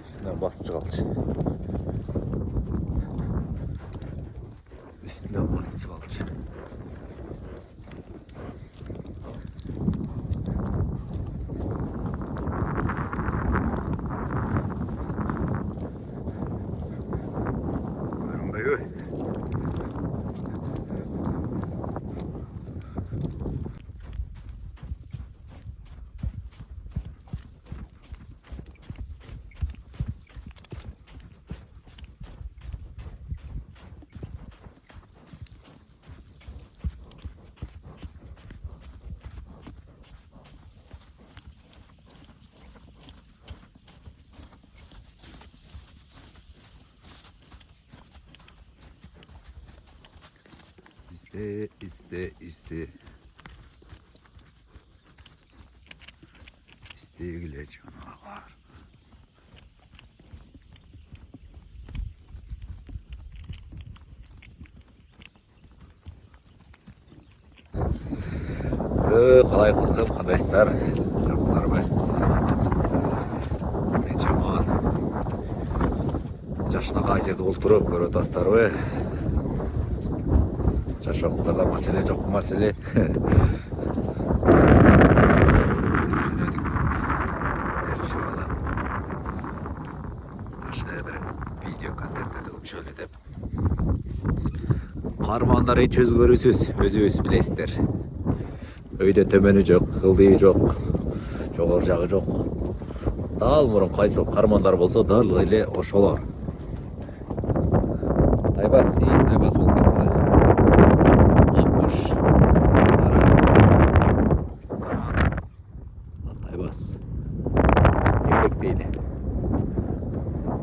Üstünden basınca kalacak. Üstünden basınca kalacak. Görünmüyor. İste. Sevgili canavar. Қалай қылсам, қандайсыздар? Жақсылар ма? Не жаман. Жашына қай жерде отырып көріп отырсыздар ғой. Жашоңыздарда мәселе жоқ мәселе. Видео контенттерді қылып шөлдеп. Қармандар еч өзгөрүүсүз, өзүбүз билесиздер. Өйдө төмөнү жок, ылдыйы жок, жогору жагы жок. Дал мурун кайсыл кармандар болсо дал эле ошолор. Тайбас болуп кетти. Аккуш. Тайбас. Кепек дейли.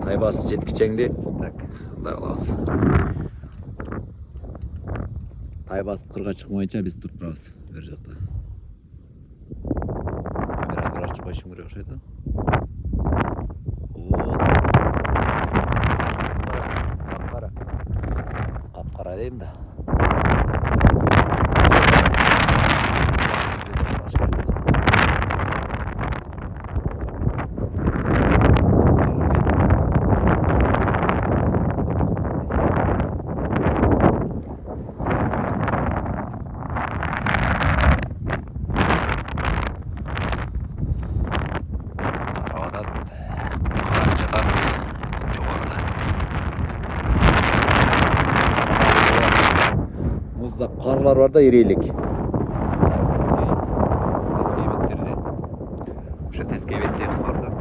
Тайбас жеткичеңди. Так, мындай кылабыз. Тайбас кырга чыкмайынча биз туруп турабыз бер жакта. Камераны бир ачып койушум керек окшойт да. Капкара дейм да. Муздап карлар бар да ирелик. Тескей беттерде. Ошо тескей беттеги кардан.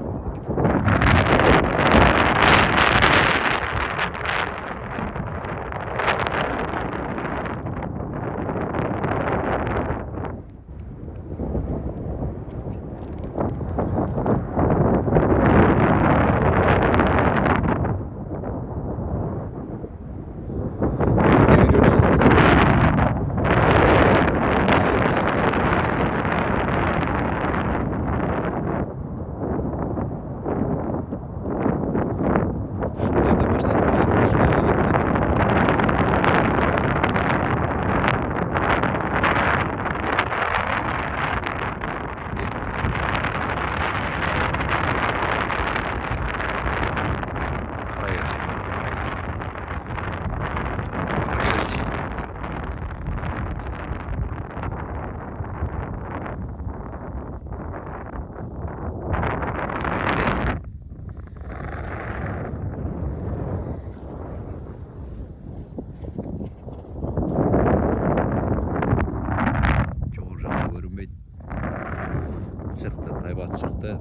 Çıktı, Taybat çıktı.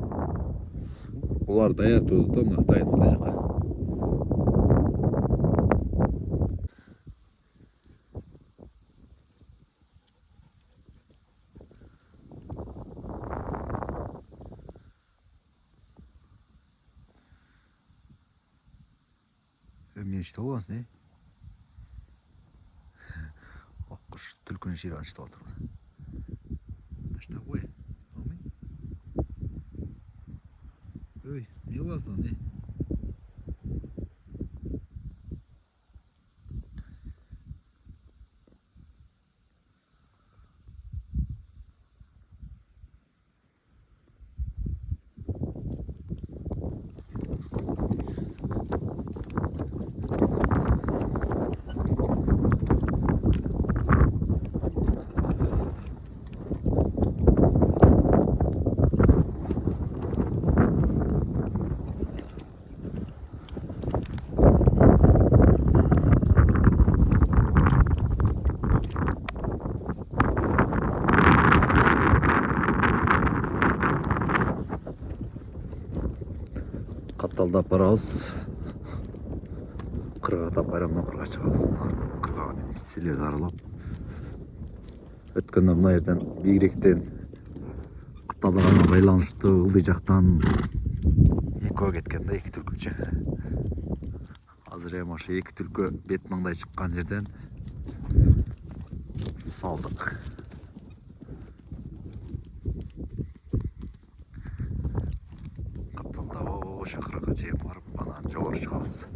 Bunlar dayar tuttu ama dayanılacak. Мен işte olmaz ne? Akkuş tülkünün şeyi açtı otur. Taşta koy. Amin. Öy, ne olmaz lan ne? Капталдап барабыз. Кыргада байрамдан кырга чыгабыз. Кыргага менен силерди аралап. Өткөндө мына жерден бийиректен Капталдаган байланыштуу ылдый жактан экөө кеткен да, эки түлкүчө. Азыр эми ошо эки түлкү бет маңдай чыккан жерден салдык. Капталда ошо кырга чейин барып, анан жогору чыгабыз.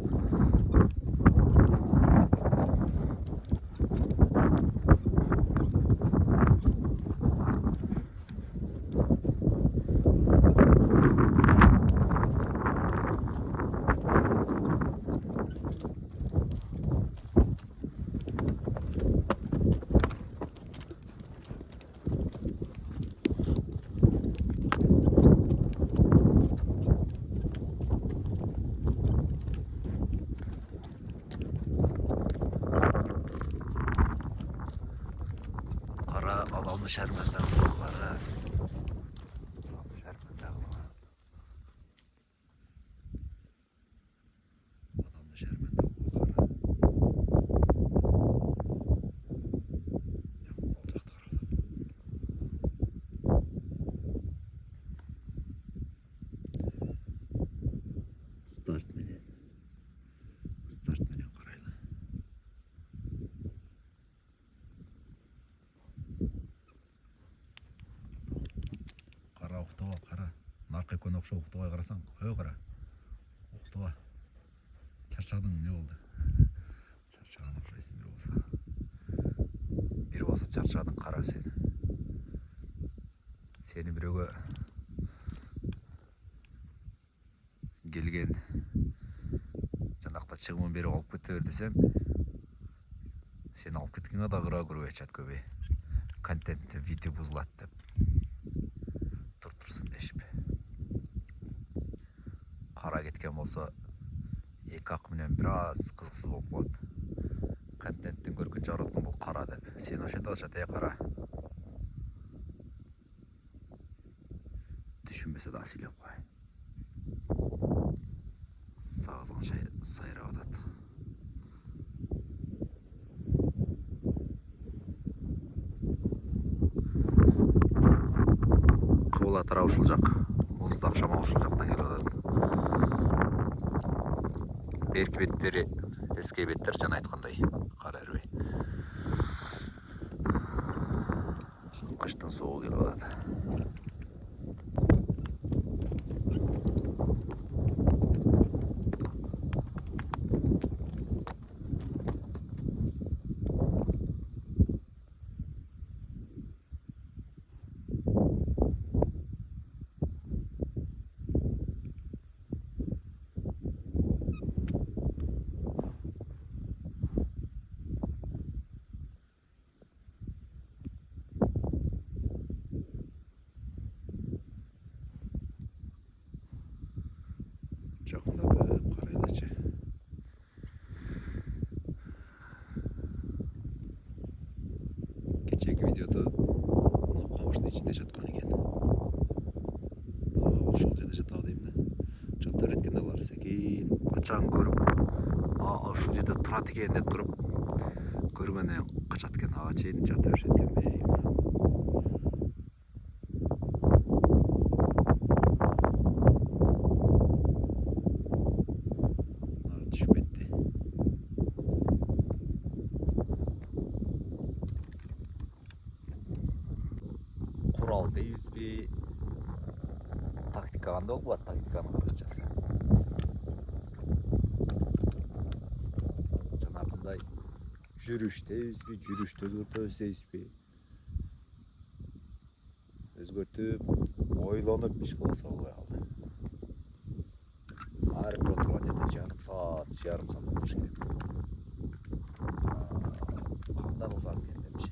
Adamlı şermenden kulakları. Adamlı şermenden kulakları. Adamlı şermenden kulakları. Yakın olacak tarafta. Start meni. Start meni karayla. Кара уктуга, кара. Наркы көне окшоп уктуга карасаң, кое кара. Уктуга. Чарчадың, не болду? Чарчаган окшойсуң бир болсо. Бир болсо чарчадың, кара сен. Сени бирөөгө келген жанакта чыгымын берип алып кете бер десем, сени алып кеткенге да кыра көрүп айтышат көбүй. Контент видео бузулат деп. Турсун дешип. Кара кеткен болсо, эки ак менен бир аз кызыксыз болуп калат. Контенттин көркүн чыгарып аткан бул кара деп. Сени ошентип атышат, кара. Түшүнбөсө да сүйлөп кой. Сагызган сайрап атат. Кыбыла тарап ушул жак. Муздак шамал ушул жактан келип атат. Берки беттери, тескей беттер жана айткандай кара эрбей. Кыштын соогу келип атат. Жакындатып карайлачы. Кечеги видеодо мына камыштын ичинде жаткан экен. Ошол жерде жатабы дейм да. Жата берет алар секин качан көрүп, ушул жерде турат экен деп туруп көргөндөн качат экен, ага чейин жата беришет экен бейим. Düşüp etti. Kural deyizби, тактика кандай болуп атат, тактиканын кыргызчасы. Жанакындай жүрүш дейбизби, жүрүштү өзгөртөбүз дейбизби. Өзгөртүп, ойлонуп иш кылса болбой калды. Ар бир отурган жерде жарым саат отуруш керек. Кандай кылсам экен депчи.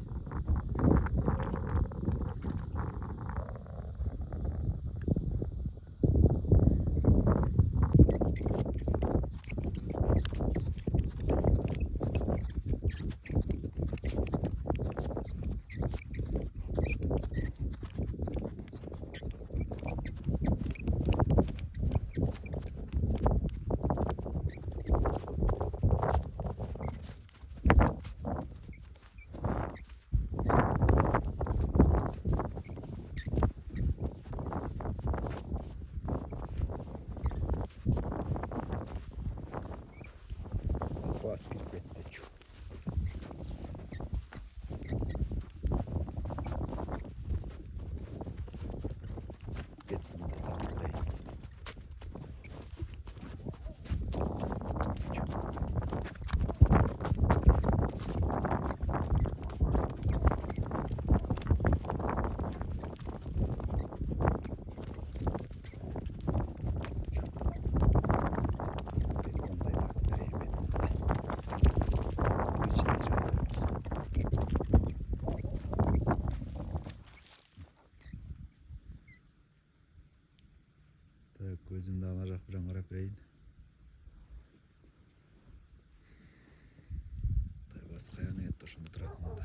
ошондо турат мында.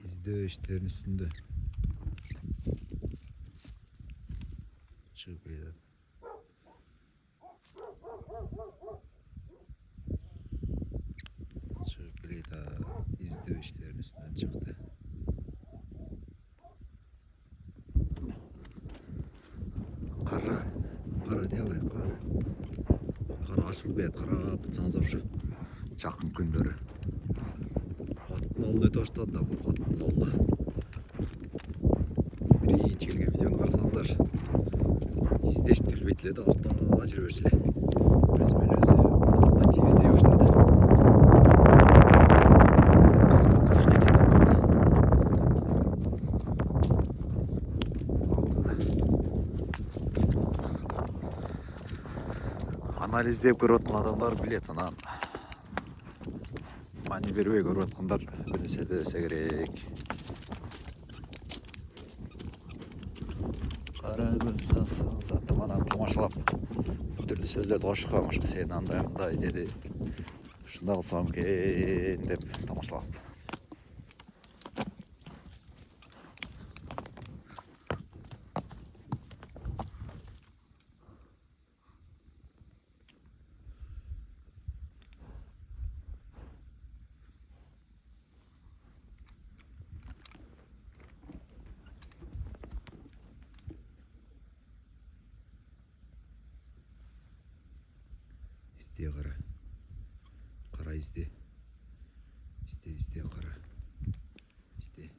İzdөө иштеринин үстүндө. Чыгып келет. Чыгып келет, издөө иштеринин үстүнөн чыкты. Кара делай, кара ашылып келет, карап жатсаңыздар ушу жакын күндөрү. Аттын алдына өтө баштады да, бул аттын алдына. Биринчи келген видеону карасаңыздар, издешти билбейт эле да, артта жүрө берчү эле. Өзү менен өзү азыркы тийиздей баштады. Кызмат ушул экен да. Анализдеп көрүп аткан адамдар билет, анан мани бербей көрүп аткандар бир нерсе десе керек. Кара көз заты анан тамашалап түрдүү сөздөрдү кошкон, ошо сен андай мындай деди. Ушундай кылсам экен деп тамашалап. İzde kara. Kara izde. İzde kara. İzde.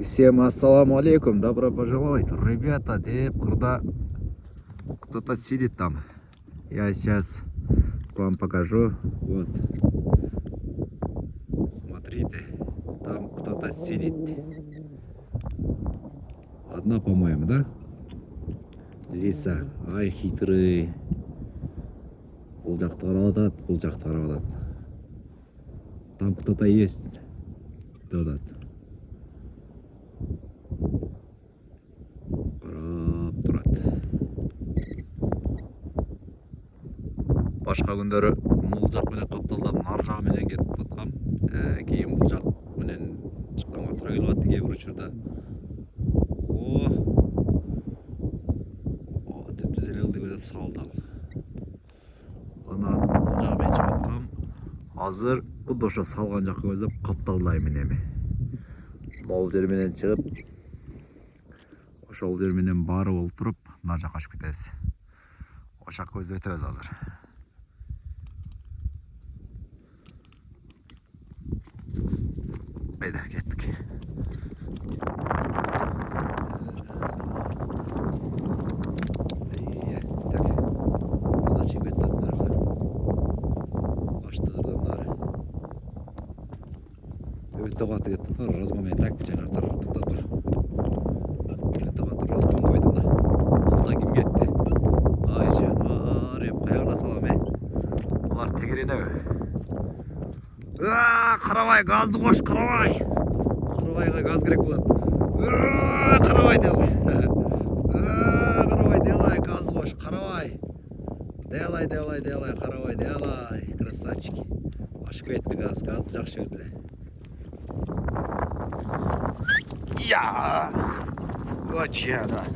Всем ассаламу алейкум, добро пожаловать, ребята, деп кырда кто-то сидит там. Я сейчас вам покажу, вот, смотрите, там кто-то сидит. Одна, по-моему, да? Лиса, ай хитрый. Бул жакты карап атат, бул жакты карап атат. Там кто-то есть, деп атат. Карап турат. Башка күндөрү бул жак менен капталдап нар жагы менен кетип аткам. Кийин бул жак менен чыкканга туура келип атты кээ бир учурда. Түптүз эле ылдый көзөп салды ал. Анан бул жак менен чыгып аткам. Азыр кудда ошо салган жакка көзөп капталдайм эми. Могул жер менен чыгып, ошол жер менен барып олтуруп, нар жакка ашып кетебиз. Ошак көздөп өтөбүз азыр. Haydi gittik. Так. Мына чыгып кетти аттарга. Баштыгырдан нары. Өтө каты кетти. Разгон менен так жанагы токтоп тур. Өтө каты разгон койдум да. Алда ким кетти? Ай жанар, каягына салам Ene. Карабай, газды кош, Карабай. Карабайга газ керек болот. Карабай делай. Карабай делай, газды кош, Карабай. Делай, Карабай, делай. Красавчик. Ашып кетти газ, газды жакшы бердиле. Я. Очанар.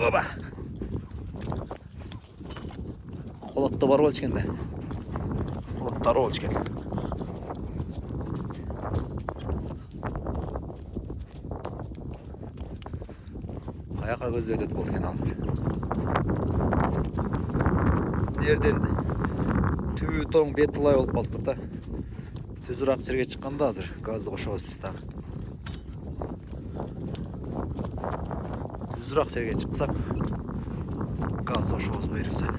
Оба. Холотто бар болчу экен да. Холоттары болчу экен. Каяка көздөйт болду экен ал. Нерден түбү тоң бети лай болуп калыптыр да. Түзүрак жерге чыкканда азыр газды кошобуз биз дагы. Түзүрак жерге чыксак газды кошобуз буйрукса.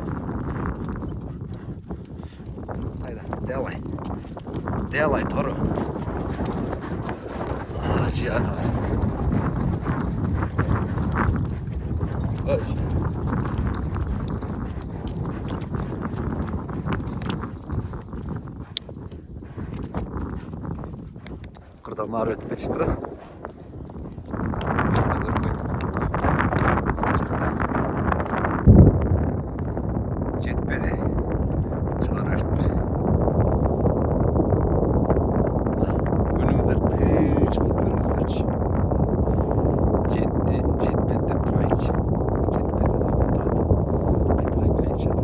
Haydi, delay toru. Canım. Hoş. Kırdan nar ötüp etiştir. Jetmedi. Çıkarıştır. Önümüzde hiç bakmıyoruzlar. Jetmedi trayç. Jetmedi oturdu. Aytıran güleçedi.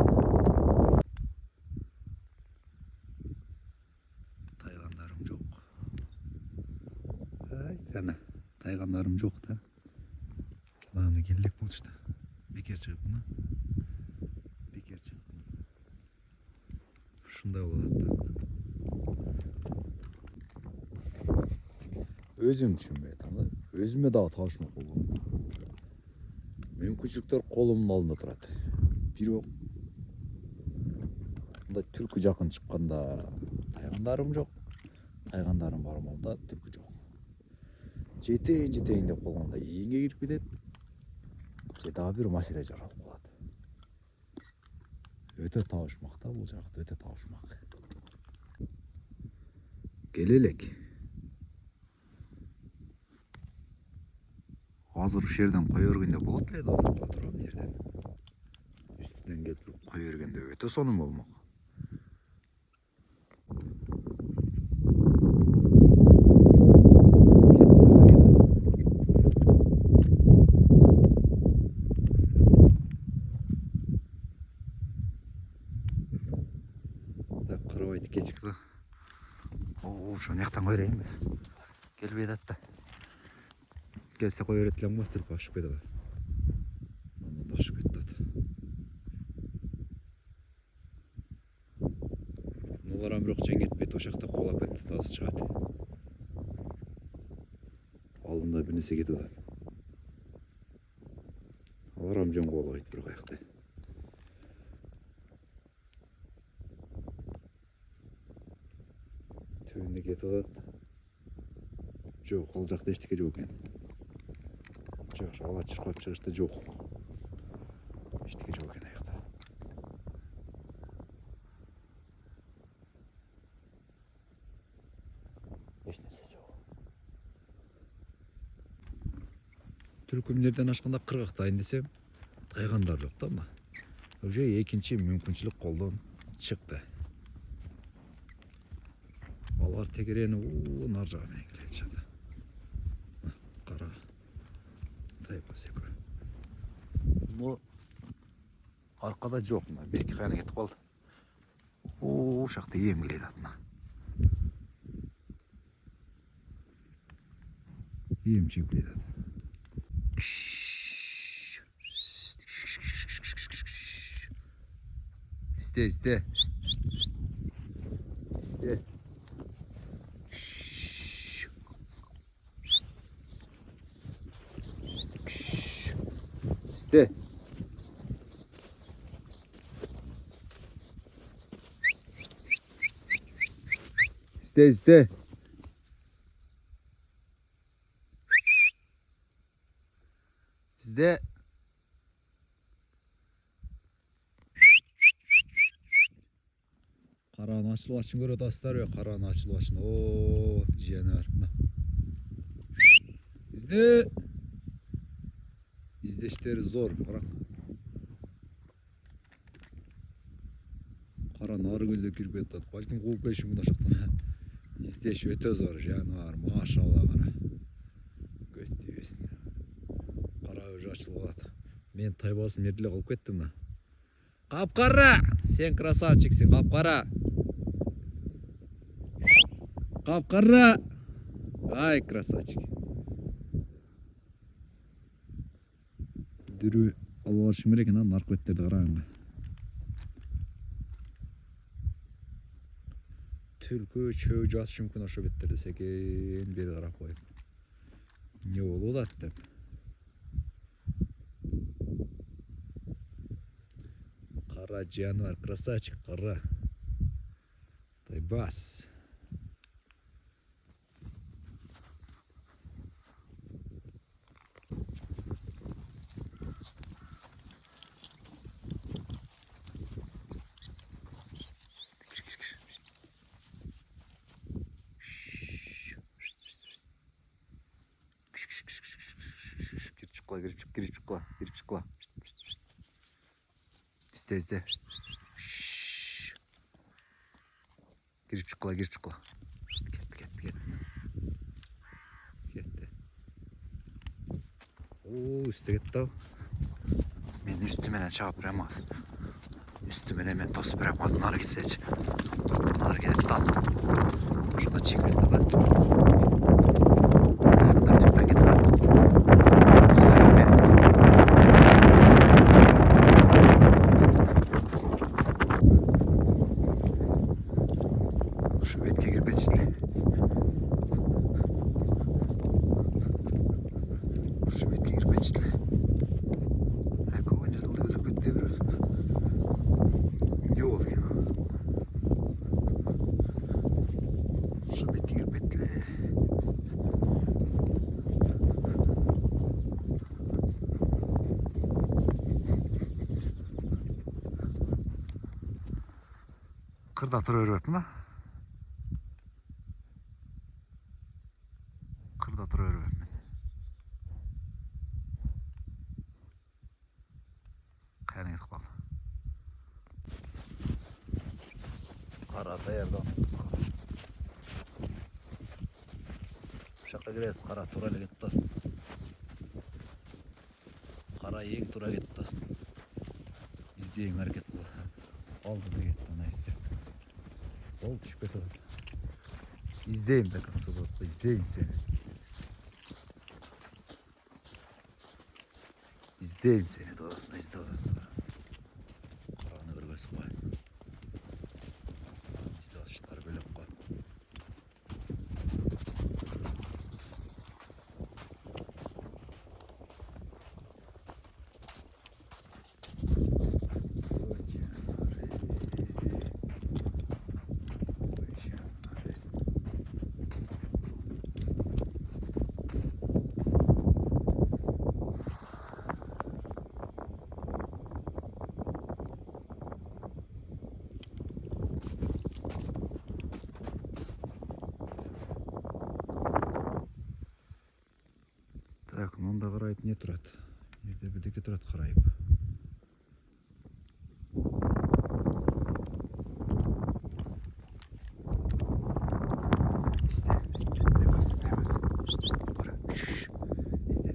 Tayganlarım çok. Ay yana. Tayganlarım çok da. Kanağını geldik bul işte. Beker çıkıp buna. Beker çıkıp buna. Şunda oladı da. Өзім түшінбей жатамын да. Өзіме дағы таушмақ болғым. Мүмкіншіліктер қолымның алдында тұрады. Бирок мындай түлкі жақын шыққанда тайғандарым жоқ. Тайғандарым бар малда түлкі жоқ. Жетейін деп қалғанда еңге кіріп кетеді. Же дағы бір мәселе жаралып қалады. Өте таушмақ та бұл жақ, өте таушмақ. Келелек. Азыр ушу жерден кое бергенде болот эле да, азыр турам жерден. Үстүнөн келип кое бергенде өтө сонун болмок. Так, карабайды кечик да. Ошо жактан кое берейинби? Келбей атат да. Gelse koy öğretilen var Türk aşık bedava. Onun da aşık etti. Nolaram yok cenk etmedi. O şakta kolak etti. Tazı çıkardı. Aldığında birisi gidiyor. Alaram cenk kolak etti bir ayakta. Tüyünde gidiyor. Жоқ, ол жақта ештеңе жоқ екен. Жоқ, ала чырқап шығышта жоқ. Ештеңе жоқ екен аяқта. Ешнәрсе жоқ. Түркімдерден ашқанда қырғақтайын десем, тайғандар жоқ та мына. Уже екінші мүмкіншілік қолдан шықты. Алар тегерені нар жағымен келеді жатыр. Қара тайпа секу. Бұл арқада жоқ мына. Берке қайына кетіп қалды. О, шақты ем келеді атына. Ем чек келеді аты. İste. İste. İste. İste. Sizde Қараның ашылғашын көреді астар, қараның ашылғашын. О, жануар. İzdeşleri zor. Қараның ары көзде кіріп кетті. Балким қуып келші мұнда шықтан. İzdeş өте зор жануар. Машалла қара. Көз тибесін. Қара өзі ашылғалады. Мен тайбасын мерділі қылып кеттім. Қап-қара! Сен красавчиксің, қап-қара! Қап-қара! Ай, красавчик! Дүрі алуашым керек, нарық өттерді қарағанға. Түлкі, чөй, жатышы мүмкін аша беттерді секен бері қарап қойып. Не олу да деп. Қара жануар, красавчик, қара. Тайбас. Girip çıkla. İzde. Girip çıkla. Gitti. Oo, üstte gitti o. Men üstüme çağ bıramaz. Üstüme hemen tosu bıramaz. Nar gitse hiç. Nar gidip dal. Şurada çıkıyor da ben. Yanında tüpten git lan. Şu betke girip etçili. Şu betke girip etçili. Eko oyuncu dıldı kızıp gitti bir. Ne oldu ki? Şu betke girip etçili. Kırda duruyor mu? Kırda duruyor mu? Kayana gidip kaldı. Kara da yerden. Uşakla gireriz, kara turayla gittasın. Kara yeğen tura gittasın. İzleyin hareket kılı. Oldu da gitti ona izle. Oldu şüphet olur. İzdeyim de nasıl oldu, izdeyim seni. İzdeyim seni doğru, izle olur. Karanı kırgız koy. İzle alışlar böyle koy. Так, мында қарайып не тұрады? Ерде бірдеке тұрады қарайып. İste. Bas. Para. İste.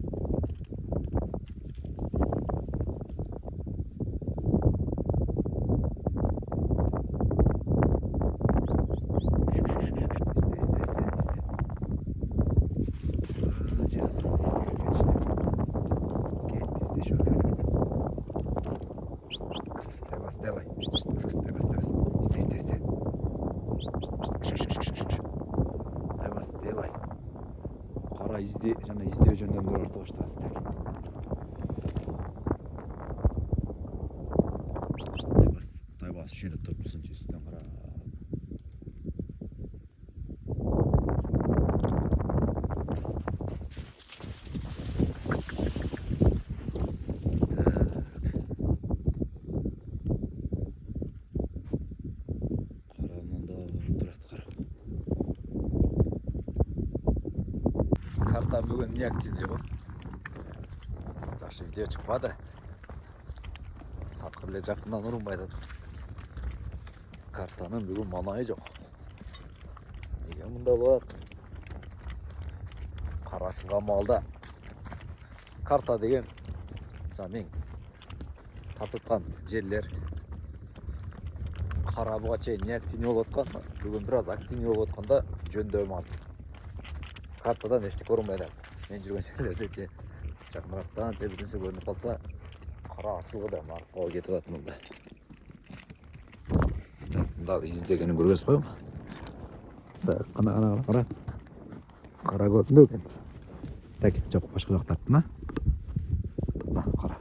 Сделай. Стой. Сделай. Қара изде, жана издеу жөндөмдөр ортоштады. Тайбас шүйде тұрпылсын үстүнөн қара. Қарамында emniyet dinliyor. Жақсы видео çıkmadı. Takırla жақыннан ұрынбайды. Картаның бүгін маңайы жоқ. Неге мұнда болады? Қарашыға малда карта деген мен тартытқан жерлер қарабыға чейін не активный болып отқан, бүгін біраз активный болып отқанда жөндеу алды. Картадан ештеңе көрінбейді. Мен жүрген жерлерде жақынырақтан бірінші көрініп қалса қара ашылғы да марқауға кетіп жатыр мұнда. Мында іздегенін көргенсіз ғой. Қара. Қара көрінді екен. Так, жоқ, башқа жақ тартты ма? Қара.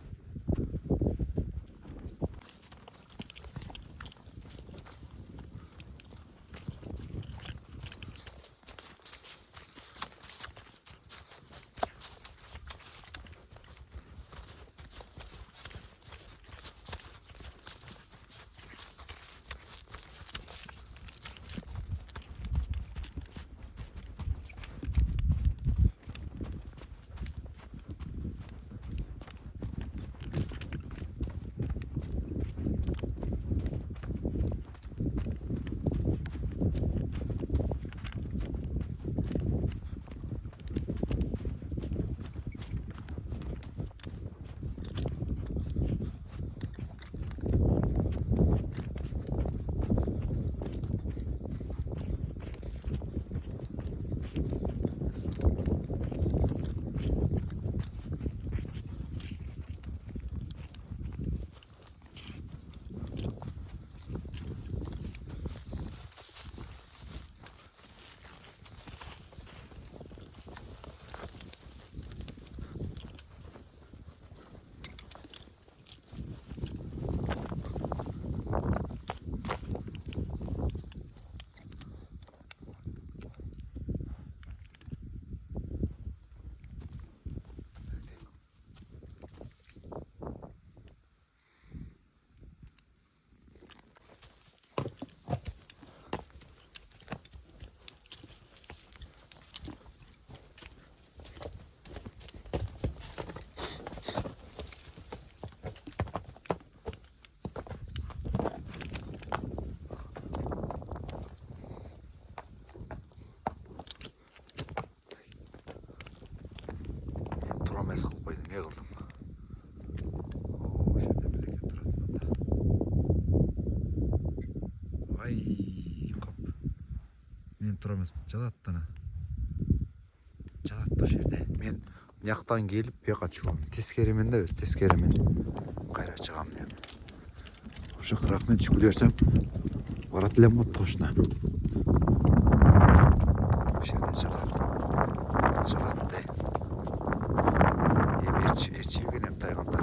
Turamaz қылып қойдым, не қылдым? О, жерде білеке тұратын мында. Ай, қап. Мен тұрамаспын, жатады ана. Жатады жерде. Мен мынаяқтан келіп, бұяққа шығамын. Тескеремен да өз, тескеремен. Қайра шығамын мен. Осы рахмет шүкір берсем, бара тілем ғой точно. Жерден жатады. Жатады да. Ерчегенем тайғандар.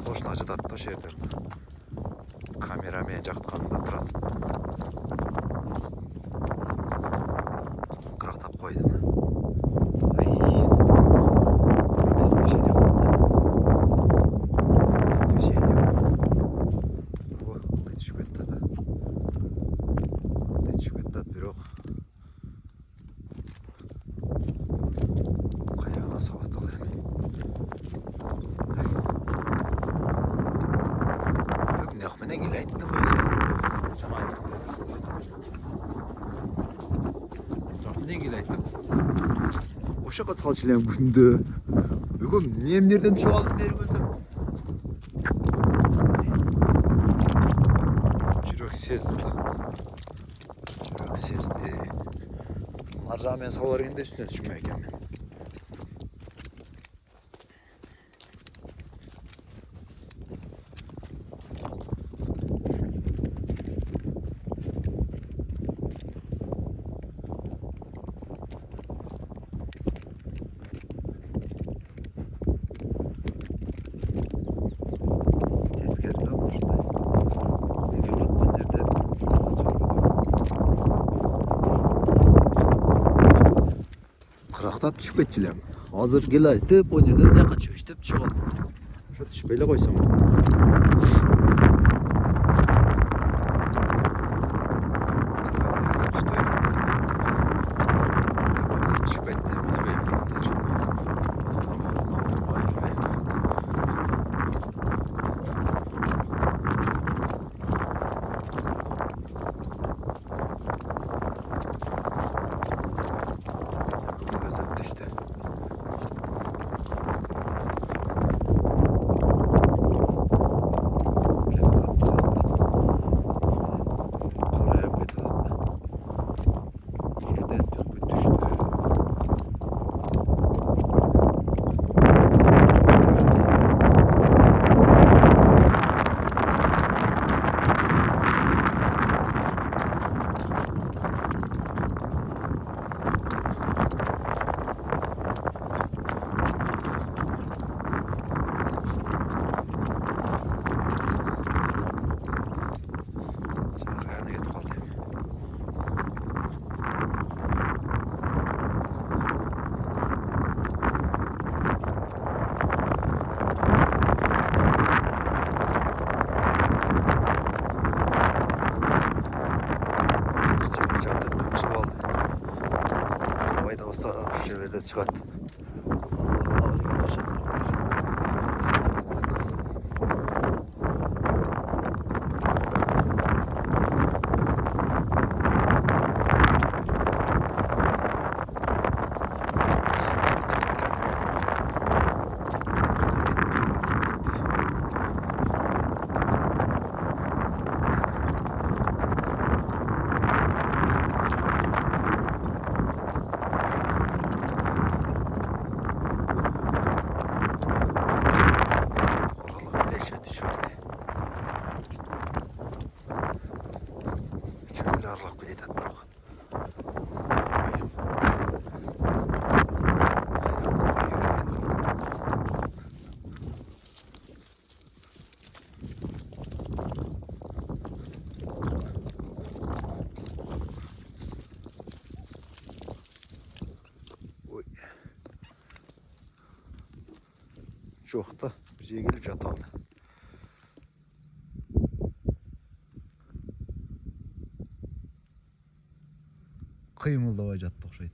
Точно жатады да жерден. Камерамен жақтықанында тұрады. Қырақтап қойды. Ай, тұрмес движение қылды. Тұрмес движение қылды. О, алдай түшіп кетті да. Алдай түшіп кетті бірақ. Қаяғына салат алайын. Нахмена келайттым өзі. Жаңа айттым. Нахмена келайттым. Ошаға салшылам күнді. Бүгін немдерден жоғалып беріп өзім. Жүрек сезді да. Жүрек сезді. Маржамен салар енді үстіне түшмей екен мен. Қырақтап түшіп кетчілем. Азыр кел айтып, о жерден мына чөштеп шығып. Ошо түшпейле койсоң. Түшүп кетти, билбейм. köşelerde çıkat. Arlap gidiyor bak. Oy. Çok da bize gelip çataldı. Kıymıldaba жатты окшойт.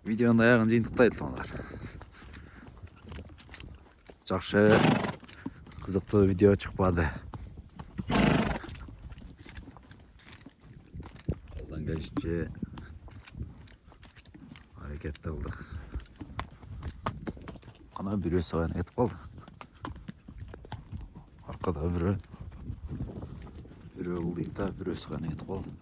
Видеонун аягын жыйынтыктайт олар. Жакшы кызыктуу видео чыкпады. Колдон келишинче аракет кылдык. Кана бирөө сабан кетип калды. Аркада бирөө кылдыйт да бирөөсү гана кетип калды.